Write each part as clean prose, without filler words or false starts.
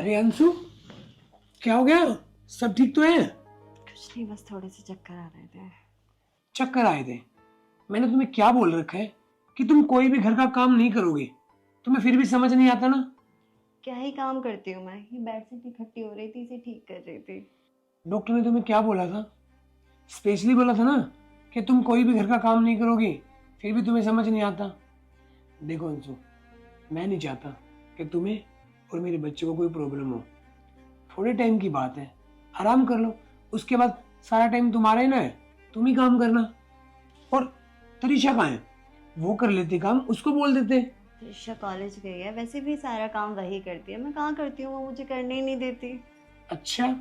अरे अंशु, क्या हो गया? सब ठीक तो है? कुछ नहीं, बस थोड़े से चक्कर आ रहे थे। चक्कर आए थे? मैंने तुम्हें क्या बोल रखा है कि तुम कोई भी घर का काम नहीं करोगे? तुम्हें फिर भी समझ नहीं आता ना? क्या ही काम करती हूँ मैं, ये बेड शीट इकट्ठी हो रही थी, इसे ठीक कर रही थी। डॉक्टर ने तुम्हें क्या बोला था? स्पेशली बोला था ना कि तुम कोई भी घर का काम नहीं करोगी, फिर भी तुम्हें समझ नहीं आता। देखो अंशु, मैं नहीं चाहता कि तुम्हें और मेरे बच्चे को कोई प्रॉब्लम हो। थोड़े टाइम की बात है, आराम कर लो, उसके बाद सारा टाइम तुम्हारा ही ना है, तुम ही काम करना। और तरीशा कहाँ है? वो कर लेती काम, उसको बोल देते। त्रिशा कॉलेज गई है, वैसे भी सारा काम वही करती है, मैं कहाँ करती हूँ, वो मुझे करने ही नहीं देती। अच्छा,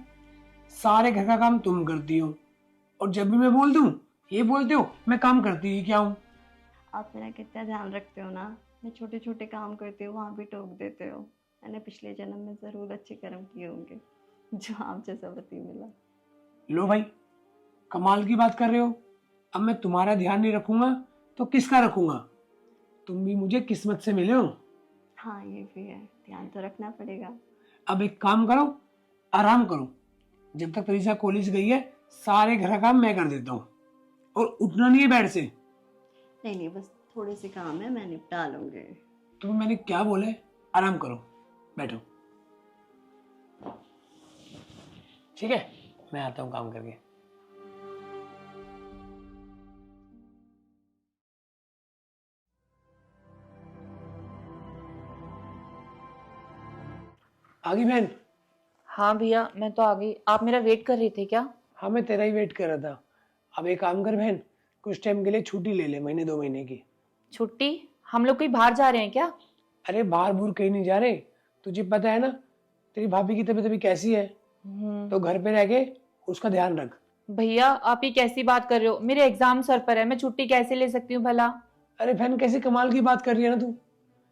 सारे घर का काम तुम करती हो और जब भी मैं बोल दूं ये बोलते हो मैं काम करती ही क्या हूँ? आप मेरा कितना ध्यान रखते हो ना, मैं छोटे छोटे काम करती हूँ, वहाँ भी टोक देते हो। मैंने पिछले जन्म में जरूर अच्छे कर्म किए होंगे जो आप जैसा पति मिला। लो भाई, कमाल की बात कर रहे हो। अब मैं तुम्हारा ध्यान नहीं रखूंगा तो किसका रखूंगा? तुम भी मुझे किस्मत से मिले हो। हाँ ये भी है, ध्यान तो रखना पड़ेगा। अब एक काम करो, आराम करो। जब तक तरीसा कॉलेज गई है सारे घर का काम मैं कर देता हूँ। और उठना नहीं है बेड से। नहीं नहीं, बस थोड़े से काम है, मैं निपटा लूंगी। तुम्हें मैंने क्या बोला है? आराम करो, बैठो। ठीक है, मैं आता हूँ काम करके। आ गई बहन? हाँ भैया, मैं तो आ गई। आप मेरा वेट कर रही थी क्या? हाँ, मैं तेरा ही वेट कर रहा था। अब एक काम कर बहन, कुछ टाइम के लिए छुट्टी ले ले, महीने 2 महीने की। छुट्टी? हम लोग कहीं बाहर जा रहे हैं क्या? अरे बाहर बूर कहीं नहीं जा रहे, तुझे पता है ना तेरी भाभी की तबीयत अभी कैसी है, तो घर पे रह के उसका ध्यान रख। भैया आप ये कैसी बात कर रहे हो? मेरे एग्जाम सर पर है, मैं छुट्टी कैसे ले सकती हूँ भला? अरे बहन, कैसे कमाल की बात कर रही है ना तू?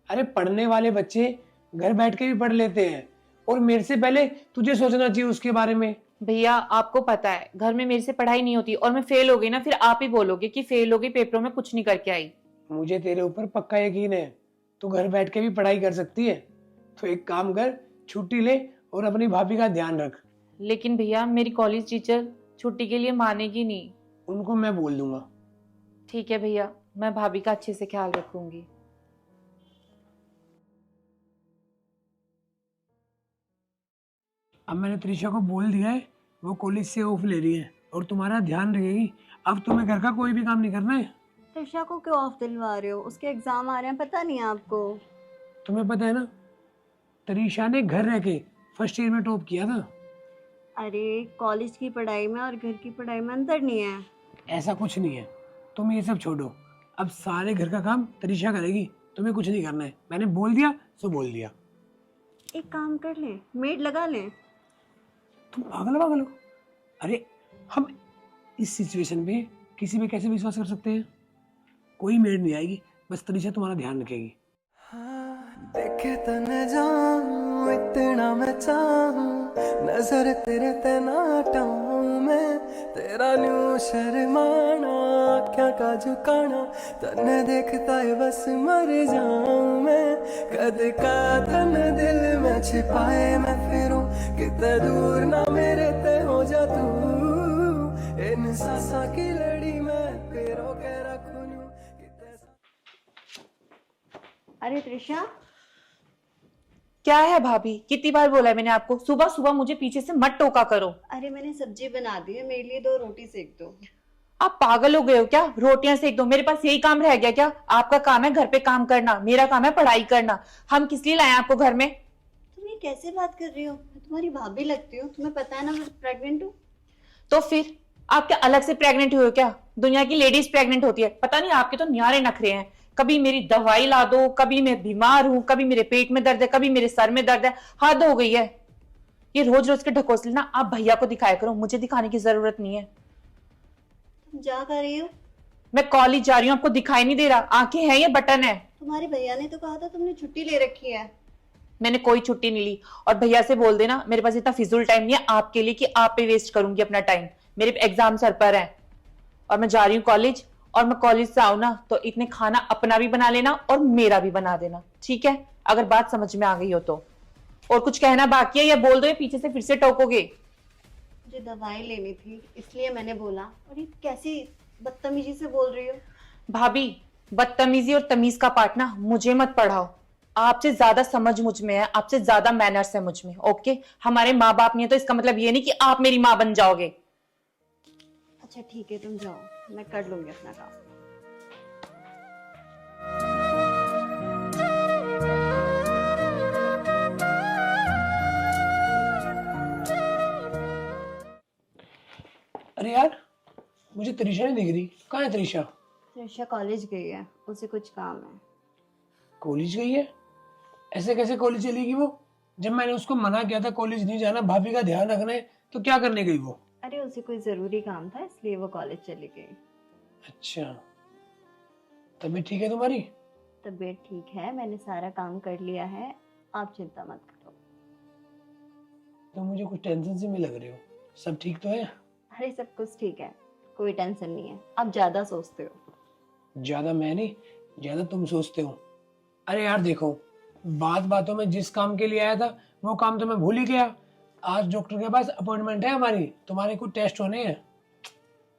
अरे पढ़ने वाले बच्चे घर बैठ के भी पढ़ लेते हैं, और मेरे से पहले तुझे सोचना चाहिए उसके बारे में। भैया आपको पता है घर में मेरे से पढ़ाई नहीं होती, और मैं फेल हो गई ना, फिर आप ही बोलोगे कि फेल हो गई, पेपरों में कुछ नहीं करके आई। मुझे तेरे ऊपर पक्का यकीन है, तू घर बैठ के भी पढ़ाई कर सकती है। तो एक काम कर, छुट्टी ले और अपनी भाभी का ध्यान रख। लेकिन भैया मेरी कॉलेज टीचर छुट्टी के लिए मानेगी नहीं। उनको मैं बोल दूंगा। ठीक है भैया, मैं भाभी का अच्छे से ख्याल रखूंगी। अब मैंने त्रिशा को बोल दिया है, वो कॉलेज से ऑफ ले रही है और तुम्हारा ध्यान रखेगी। अब तुम्हें घर का कोई भी काम नहीं करना है। त्रिशा को क्यों ऑफ दिलवा रहे हो? उसके एग्जाम आ रहे हैं, पता नहीं आपको? तुम्हें पता है ना, त्रिशा ने घर रह के फर्स्ट ईयर में टॉप किया था। अरे कॉलेज की पढ़ाई में और घर की पढ़ाई में अंतर नहीं है। ऐसा कुछ नहीं है, तुम ये सब छोड़ो। अब सारे घर का काम त्रिशा करेगी, तुम्हें कुछ नहीं करना है। मैंने बोल दिया सो बोल दिया। एक काम कर लें, मेड लगा लें। तुम पागल पागल हो? अरे हम इस सिचुएशन पे किसी पे कैसे विश्वास कर सकते हैं? कोई मेड नहीं आएगी, बस त्रिशा तुम्हारा ध्यान रखेगी। देखे तने जाऊं इतना मैं चाहूं, नजर तेरे ते ना हटाऊं मैं, तेरा न्यू शर्माना क्या का झुकाना, तने देखता है बस मर जाऊं मैं, कद का तन दिल में छिपाए मैं फिरूं, कितने दूर ना मेरे ते हो जा तू, इन सांसा की लड़ी में पिरो के रखूं यूं, अरे त्रिशा, क्या है भाभी? कितनी बार बोला है मैंने आपको, सुबह सुबह मुझे पीछे से मत टोका करो। अरे मैंने सब्जी बना दी है, मेरे लिए 2 रोटी सेक दो। आप पागल हो गए हो क्या? रोटियां सेक दो? मेरे पास यही काम रह गया क्या? आपका काम है घर पे काम करना, मेरा काम है पढ़ाई करना। हम किस लिए लाए आपको घर में? तुम ये कैसे बात कर रही हो? मैं तुम्हारी भाभी लगती हूँ, तुम्हें पता है ना मैं प्रेग्नेंट हूँ। तो फिर आप क्या अलग से प्रेग्नेंट हुए हो क्या? दुनिया की लेडीज प्रेग्नेंट होती है। पता नहीं आपके तो न्यारे नखरे हैं। कभी मेरी दवाई ला दो, कभी मैं बीमार हूं, कभी मेरे पेट में दर्द है, कभी मेरे सर में दर्द है। हद हो गई है। ये रोज रोज के ढकोसले ना आप भैया को दिखाया करो, मुझे दिखाने की जरूरत नहीं है। तुम जा कर रही हो? मैं कॉलेज जा रही हूँ, आपको दिखाई नहीं दे रहा? आंखें हैं या बटन है? तुम्हारे भैया ने तो कहा था तुमने छुट्टी ले रखी है। मैंने कोई छुट्टी नहीं ली। और भैया से बोल देना मेरे पास इतना फिजूल टाइम नहीं है आपके लिए कि आप पे वेस्ट करूंगी अपना टाइम। मेरे एग्जाम सर पर है और मैं जा रही हूँ कॉलेज। और मैं कॉलेज से आऊं ना तो इतने खाना अपना भी बना लेना और मेरा भी बना देना, ठीक है? अगर बात समझ में आ गई हो तो। और कुछ कहना बाकी है या बोल दो या पीछे से फिर से टोकोगे? मुझे दवाई लेनी थी इसलिए मैंने बोला। और ये कैसी बदतमीजी से बोल रही हो? भाभी, बदतमीजी और तमीज का पार्ट ना मुझे मत पढ़ाओ। आपसे ज्यादा समझ मुझ में है, आपसे ज्यादा मैनर्स है मुझ में। ओके, हमारे माँ बाप नहीं है तो इसका मतलब ये नहीं कि आप मेरी माँ बन जाओगे। अच्छा ठीक है, तुम जाओ, मैं कर लूंगी अपना काम। अरे यार, मुझे त्रिशा नहीं दिख रही। कहाँ है त्रिशा? त्रिशा कॉलेज गई है, उसे कुछ काम है। कॉलेज गई है? ऐसे कैसे कॉलेज चलेगी वो? जब मैंने उसको मना किया था कॉलेज नहीं जाना, भाभी का ध्यान रखना है, तो क्या करने गई वो? अरे उसे कोई जरूरी काम था इसलिए वो कॉलेज चली गई। अच्छा, तबीयत ठीक है तुम्हारी? तबीयत ठीक है, मैंने सारा काम कर लिया है, आप चिंता मत करो। तो मुझे कुछ टेंशन से में लग रहे हो। सब ठीक तो है? अरे सब कुछ ठीक है, कोई टेंशन नहीं है। आप ज्यादा सोचते हो। ज्यादा मैं नहीं, ज्यादा तुम सोचते हो। अरे यार देखो, बात बातों में जिस काम के लिए आया था वो काम तो मैं भूल ही गया। आज डॉक्टर के पास अपॉइंटमेंट है हमारी, तुम्हारे कुछ टेस्ट होने हैं।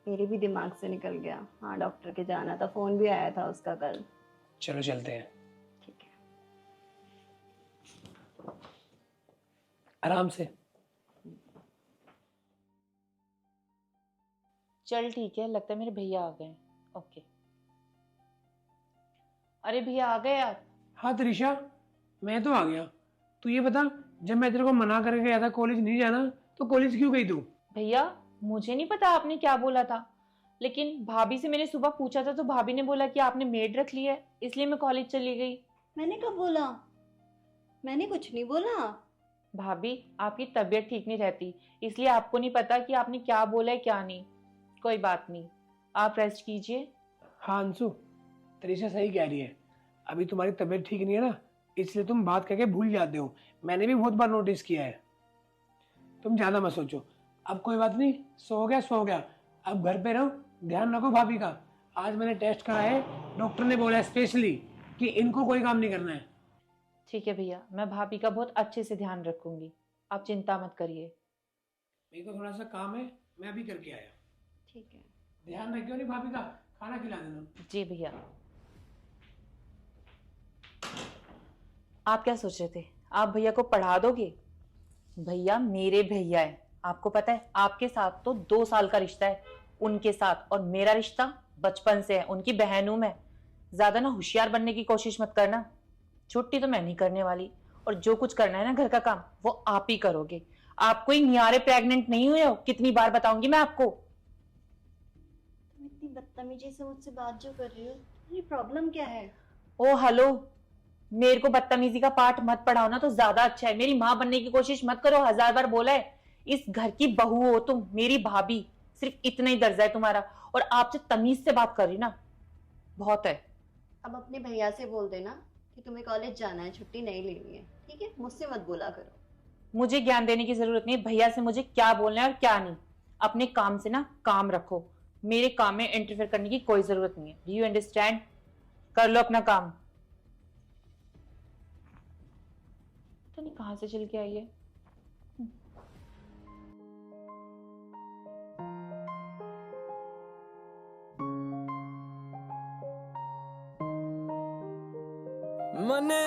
मेरे भी दिमाग से निकल गया। हाँ, डॉक्टर के जाना था, फोन भी आया था उसका कल। चलो चलते हैं। ठीक है। आराम से। चल ठीक है, लगता है मेरे भैया आ गए। ओके, अरे भैया आ गए आप? हाँ त्रिशा, मैं तो आ गया। तू ये बता, जब मैं तेरे को मना करके गया था कॉलेज नहीं जाना, तो कॉलेज क्यों गई तू? भैया, मुझे नहीं पता आपने क्या बोला था, लेकिन भाभी से मैंने सुबह पूछा था तो भाभी ने बोला कि आपने मेड रख ली है, इसलिए मैं कॉलेज चली गई। मैंने कब बोला? मैंने कुछ नहीं बोला। भाभी, आपकी तबीयत ठीक नहीं रहती, इसलिए आपको नहीं पता कि आपने क्या बोला है क्या नहीं। कोई बात नहीं, आप रेस्ट कीजिए। हाँ अंशु, त्रिशा सही कह रही है। अभी तुम्हारी तबीयत ठीक नहीं है ना, इसलिए तुम बात करके भूल जाते हो। मैंने भी बहुत बार नोटिस किया है। तुम ज्यादा मत सोचो। अब कोई बात नहीं, सो गया सो गया। अब घर पे रहो, ध्यान रखो भाभी का। आज मैंने टेस्ट करा है, डॉक्टर ने बोला स्पेशली कि इनको कोई काम नहीं करना है। ठीक है भैया, मैं भाभी का बहुत अच्छे से ध्यान रखूंगी, आप चिंता मत करिए। मेरे को थोड़ा सा काम है, मैं अभी करके आया। ठीक है। ध्यान रखियो नहीं भाभी का, खाना खिला देना। जी भैया। आप क्या सोच रहे थे, आप भैया को पढ़ा दोगे? भैया मेरे भैया है, आपको पता है। आपके साथ तो 2 साल का रिश्ता है, उनके साथ और मेरा रिश्ता बचपन से है। उनकी बहन हूं मैं। ज्यादा ना होशियार बनने की कोशिश मत करना। छुट्टी तो मैं नहीं करने वाली, और जो कुछ करना है ना घर का काम, वो आप ही करोगे। आप कोई नियारे प्रेग्नेंट नहीं हुए हो, कितनी बार बताऊंगी मैं आपको। तुम इतनी बदतमीजी से मुझसे बात जो कर रही हो, ये प्रॉब्लम क्या है? ओ हेलो, मेरे को बदतमीजी का पाठ मत पढ़ाओ ना तो ज्यादा अच्छा है। मेरी माँ बनने की कोशिश मत करो, 1000 बार बोला है। इस घर की बहू हो तुम, मेरी भाभी, सिर्फ इतना ही दर्जा है तुम्हारा। और आपसे तमीज से बात कर रही ना, बहुत है। अब अपने भैया से बोल देना कि तुम्हें कॉलेज जाना है, छुट्टी नहीं लेनी है, ठीक है? मुझसे मत बोला करो। मुझे ज्ञान देने की जरूरत नहीं, भैया से मुझे क्या बोलना है और क्या नहीं। अपने काम से ना काम रखो, मेरे काम में इंटरफेयर करने की कोई जरूरत नहीं है। Do you understand? कर लो अपना काम। तो नहीं कहां से चल के आई है। मने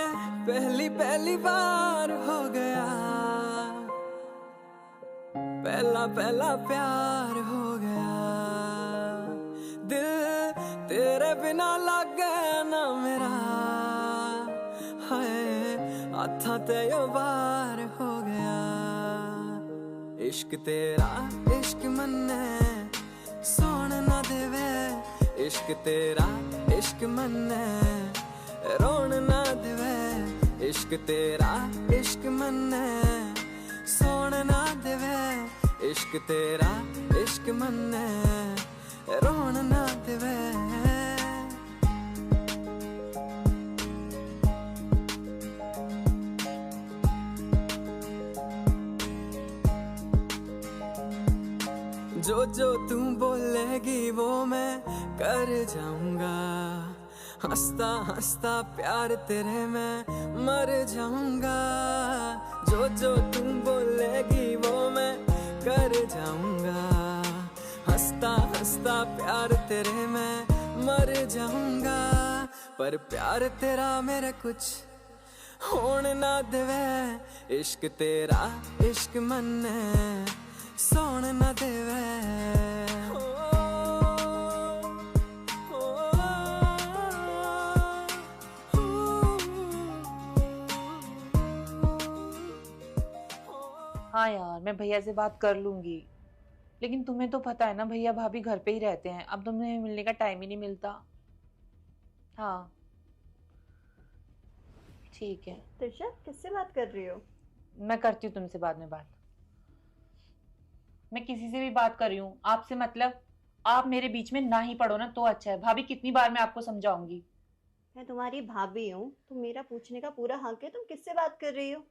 पहली पहली बार हो गया, पहला पहला प्यार हो गया। दिल तेरे बिना लग गया ना मेरा, हाय हाथा ते यो बार हो गया। इश्क तेरा इश्क मन्ने सोन ना देवे, इश्क तेरा इश्क मन्ने रोन ना देवे। इश्क तेरा इश्क मन्ने सोन ना देवे, इश्क तेरा इश्क मन्ने रोन ना देवे। जो जो तू बोलेगी वो मैं कर जाऊंगा, हंसता हंसता प्यार तेरे मैं मर जाऊंगा, जो जो तुम बोलेगी वो मैं कर जाऊंगा। हंसता हंसता प्यार तेरे मैं मर जाऊंगा, पर प्यार तेरा मेरे कुछ होने ना देवे। इश्क तेरा इश्क मन्ने सोने ना देवे। हाँ यार, मैं भैया से बात कर लूंगी, लेकिन तुम्हें तो पता है ना भैया भाभी घर पे ही रहते हैं, अब तुम्हें मिलने का टाइम ही नहीं मिलता। हाँ ठीक है, त्रिशा किससे बात कर रही हो? मैं करती हूँ तुमसे बाद में बात। मैं किसी से भी बात कर रही हूँ, आपसे मतलब आप मेरे बीच में ना ही पड़ो ना तो अच्छा है। भाभी कितनी बार मैं आपको समझाऊंगी। मैं तुम्हारी भाभी हूँ तो मेरा पूछने का पूरा हक है, तुम किससे बात कर रही हो?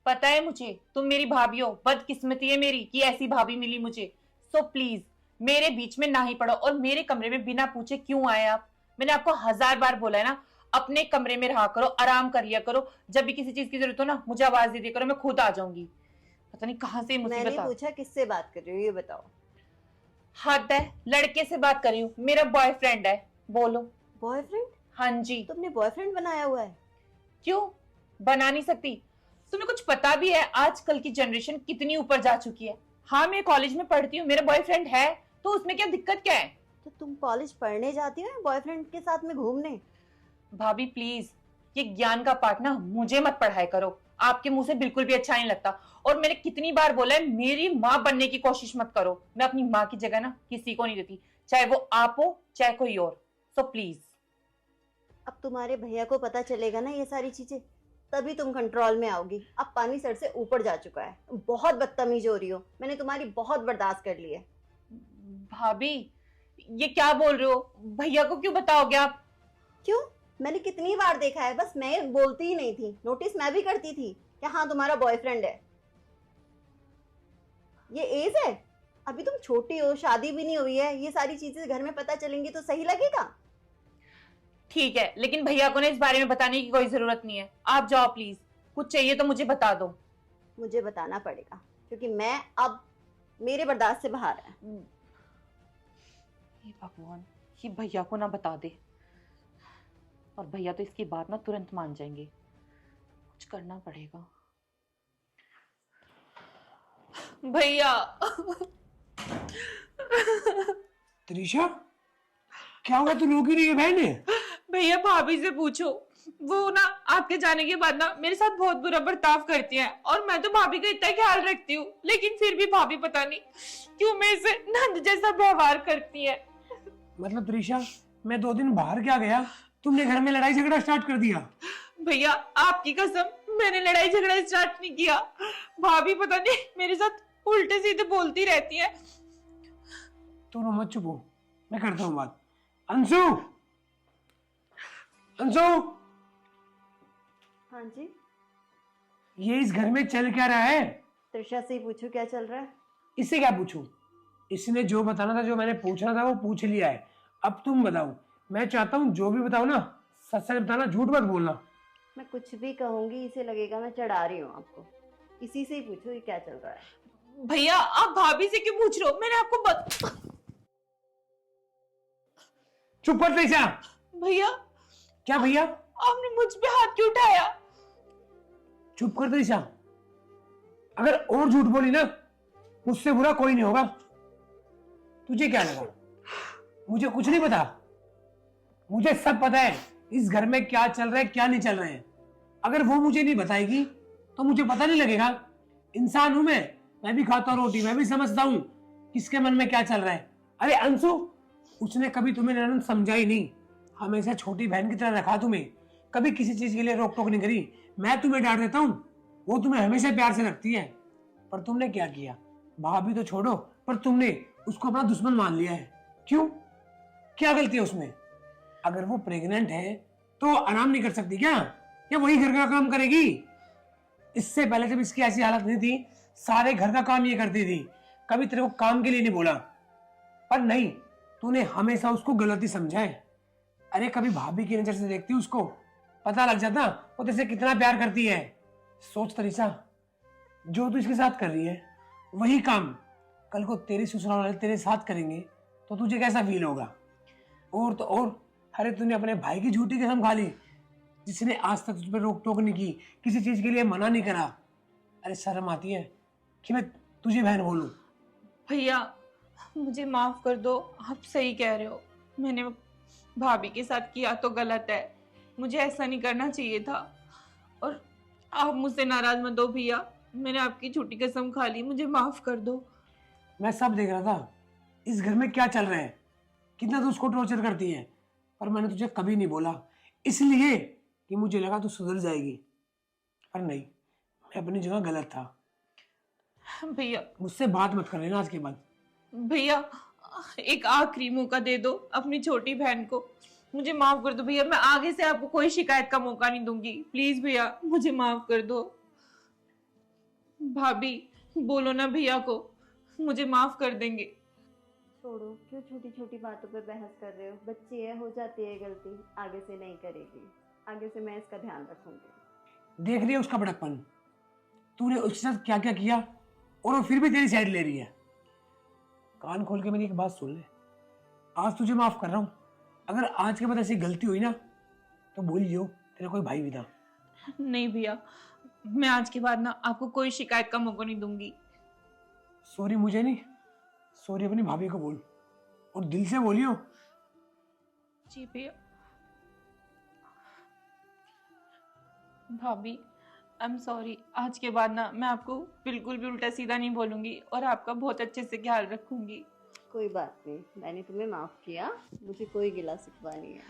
पता है मुझे तुम मेरी भाभी हो, बदकिस्मती है मेरी कि ऐसी भाभी मिली मुझे। सो प्लीज मेरे बीच में ना ही पड़ो, और मेरे कमरे में बिना पूछे क्यों आए आप? मैंने आपको 1000 बार बोला है ना, अपने कमरे में रहा करो, आराम करिया करो। जब भी किसी चीज की जरूरत हो ना मुझे आवाज दे दिया करो, मैं खुद आ जाऊंगी। पता नहीं कहां से मुसीबत मैंने आ। पूछा किससे बात कर रही हो, ये बताओ। हद है, लड़के से बात कर रही हूँ, मेरा बॉयफ्रेंड है। बोलो। बॉयफ्रेंड? हाँ जी। तुमने बॉयफ्रेंड बनाया हुआ है? क्यों बना नहीं सकती? तुम्हें कुछ पता भी है आजकल की जनरेशन कितनी ऊपर जा चुकी है? हाँ मैं कॉलेज में पढ़ती हूँ, मेरा बॉयफ्रेंड है, तो उसमें क्या दिक्कत क्या है? तो तुम कॉलेज पढ़ने जाती हो या बॉयफ्रेंड के साथ में घूमने? भाभी प्लीज ये ज्ञान का पाठ ना मुझे मत पढ़ाई करो, आपके मुंह से बिल्कुल भी अच्छा नहीं लगता। और मैंने कितनी बार बोला है मेरी माँ बनने की कोशिश मत करो। मैं अपनी माँ की जगह ना किसी को नहीं देती, चाहे वो आप हो चाहे कोई और। So please. अब तुम्हारे भैया को पता चलेगा ना ये सारी चीजें, तभी तुम कंट्रोल में आओगी। अब पानी सर से ऊपर जा चुका है, तुम बहुत बदतमीज हो रही हो। मैंने तुम्हारी बहुत बर्दाश्त कर ली है। भाभी ये क्या बोल रहे हो? भैया को क्यों बताओगे आप? क्यों? मैंने कितनी बार देखा है, बस मैं बोलती ही नहीं थी। नोटिस मैं भी करती थी कि हाँ तुम्हारा बॉयफ्रेंड है। ये एज है, अभी तुम छोटी हो, शादी भी नहीं हुई है। ये सारी चीजें घर में पता चलेंगी तो सही लगेगा? ठीक है, लेकिन भैया को ना इस बारे में बताने की कोई जरूरत नहीं है। आप जाओ प्लीज, कुछ चाहिए तो मुझे बता दो। मुझे बताना पड़ेगा क्योंकि मैं अब मेरे बर्दाश्त से बाहर है। हे भगवान, ये भैया को ना बता दे, और भैया तो इसकी बात ना तुरंत मान जाएंगे। कुछ करना पड़ेगा। भैया त्रिशा क्या होगा, तू रो क्यों रही है बहन? भैया भाभी से पूछो, वो ना आपके जाने के बाद ना मेरे साथ बहुत बुरा बर्ताव करती है, और मैं तो भाभी का इतना ख्याल रखती हूँ, लेकिन फिर भी भाभी पता नहीं क्यों मेरे से नंद जैसा व्यवहार करती है। मतलब त्रिशा मैं 2 दिन बाहर क्या गया, तुमने घर में लड़ाई झगड़ा स्टार्ट कर दिया? भैया आपकी कसम, मैंने लड़ाई झगड़ा स्टार्ट नहीं किया। भाभी पता नहीं मेरे साथ उल्टे सीधे बोलती रहती है। तुम मत चुप हो, मैं करता हूँ बात। अंशु, अंशु, हाँ जी। ये इस घर में चल क्या रहा है? त्रिशा से ही पूछो क्या चल रहा है। इससे क्या पूछूं? इसने जो बताना था, जो मैंने पूछना था वो पूछ लिया है। अब तुम बताओ। मैं चाहता हूँ जो भी बताओ ना सच सच बताना, झूठ मत बोलना। मैं कुछ भी कहूंगी इसे लगेगा मैं चढ़ा रही हूँ आपको। इसी से ही पूछो ये क्या चल रहा है। भैया आप भाभी से क्यों पूछ रहे हो? मैंने आपको चुप कर त्रिशा। भैया क्या भैया? आपने मुझ पे हाथ क्यों उठाया? चुप कर त्रिशा। अगर और झूठ बोली ना मुझसे बुरा कोई नहीं होगा। तुझे क्या लगा मुझे कुछ नहीं पता? मुझे सब पता है इस घर में क्या चल रहा है क्या नहीं चल रहा है। अगर वो मुझे नहीं बताएगी तो मुझे पता नहीं लगेगा। इंसान हूं मैं भी खाता हूं रोटी, मैं भी समझता हूं किसके मन में क्या चल रहा है। अरे अंशु, उसने कभी तुम्हें ननद समझा ही नहीं, हमेशा छोटी बहन की तरह रखा तुम्हें, कभी किसी चीज के लिए रोक टोक नहीं करी। मैं तुम्हें डांट देता हूँ, वो तुम्हें हमेशा प्यार से रखती है। पर तुमने क्या किया? भाभी तो छोड़ो, पर तुमने उसको अपना दुश्मन मान लिया है। क्यों? क्या गलती है उसमें? अगर वो प्रेग्नेंट है तो आराम नहीं कर सकती क्या? या वही घर का काम करेगी? इससे पहले जब इसकी ऐसी हालत नहीं थी सारे घर का काम ये करती थी, कभी तेरे को काम के लिए नहीं बोला। पर नहीं, तूने हमेशा उसको गलती समझा है। अरे कभी भाभी की नजर से देखती उसको, पता लग जाता वो तुझसे कितना प्यार करती है। सोच तरीसा, जो तू इसके साथ कर रही है वही काम कल को तेरे ससुराल वाले तेरे साथ करेंगे तो तुझे कैसा फील होगा। और तो और, अरे तूने अपने भाई की झूठी कसम खा ली, जिसने आज तक तुझ पर रोक टोक नहीं की, किसी चीज के लिए मना नहीं करा। अरे शर्म आती है कि मैं तुझे बहन बोलूं। भैया मुझे माफ कर दो, आप सही कह रहे हो, मैंने भाभी के साथ किया तो गलत है, मुझे ऐसा नहीं करना चाहिए था। और आप मुझसे नाराज मत हो भैया, मैंने आपकी झूठी कसम खा ली, मुझे माफ कर दो। मैं सब देख रहा था इस घर में क्या चल रहा है, कितना तू उसको टॉर्चर करती है, पर मैंने तुझे कभी नहीं बोला, इसलिए कि मुझे लगा तू सुधर जाएगी। पर नहीं, मैं अपनी जगह गलत था। भैया मुझसे बात मत कर लेना आज के बाद। भैया एक आखिरी मौका दे दो अपनी छोटी बहन को, मुझे माफ कर दो भैया, मैं आगे से आपको कोई शिकायत का मौका नहीं दूंगी, प्लीज भैया मुझे माफ कर दो। भाभी बोलो ना भैया को, मुझे माफ कर देंगे। छोड़ो, क्यों छोटी छोटी बातों पे बहस कर रहे हो? बच्ची है, हो जाती है गलती, आगे से नहीं करेगी। आगे से मैं इसका ध्यान रखूंगी। देख रही है उसका बड़कपन, तूने उसके साथ क्या क्या किया और वो फिर भी तेरी साइड ले रही है। कान खोल के मेरी एक बात सुन ले, आज तुझे माफ कर रहा हूं, अगर आज के बाद ऐसी गलती हुई ना तो भूल जियो तेरा कोई भाई भी था। नहीं भैया, मैं आज के बाद ना आपको कोई शिकायत का मौका नहीं दूंगी। सॉरी मुझे नहीं, सॉरी अपनी भाभी को बोल, और दिल से बोलियो। जी भैया। भाभी आई एम सॉरी, आज के बाद ना मैं आपको बिल्कुल भी उल्टा सीधा नहीं बोलूंगी और आपका बहुत अच्छे से ख्याल रखूंगी। कोई बात नहीं, मैंने तुम्हें माफ किया, मुझे कोई गिला शिकवा नहीं है।